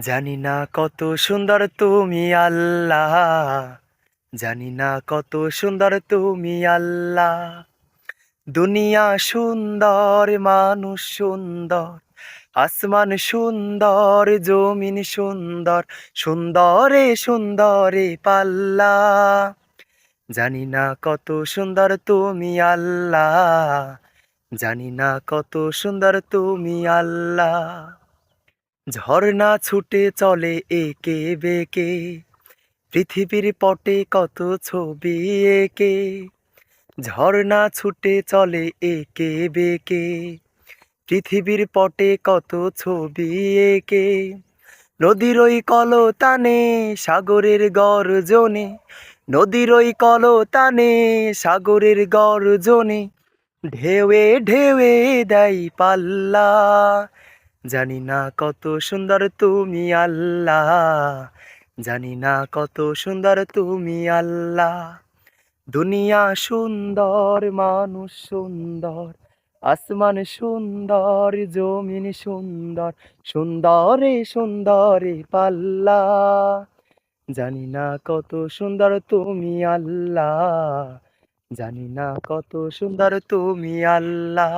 জানি না কত সুন্দর তুমি আল্লাহ, জানি না কত সুন্দর তুমি আল্লাহ। দুনিয়া সুন্দর, মানুষ সুন্দর, আসমান সুন্দর, জমিন সুন্দর, সুন্দরে সুন্দরে পাল্লা। জানি না কত সুন্দর তুমি আল্লাহ, জানি না কত সুন্দর তুমি আল্লাহ। ঝর্ণা ছুটে চলে একে বেঁকে, পৃথিবীর পটে কত ছবি এঁকে। ঝর্ণা ছুটে চলে একে বেঁকে, পৃথিবীর পটে কত ছবি এঁকে। নদীর ওই কলতানে, সাগরের গর্জনে, নদীর ওই কলতানে, সাগরের গর্জনে, ঢেউয়ে ঢেউয়ে দেয় পাল্লা। জানি না কত সুন্দর তুমি আল্লাহ, জানি না কত সুন্দর তুমি আল্লাহ। দুনিয়া সুন্দর, মানুষ সুন্দর, আসমান সুন্দর, জমিন সুন্দর, সুন্দরে সুন্দরে পাল্লা। জানি না কত সুন্দর তুমি আল্লাহ, জানি না কত সুন্দর তুমি আল্লাহ।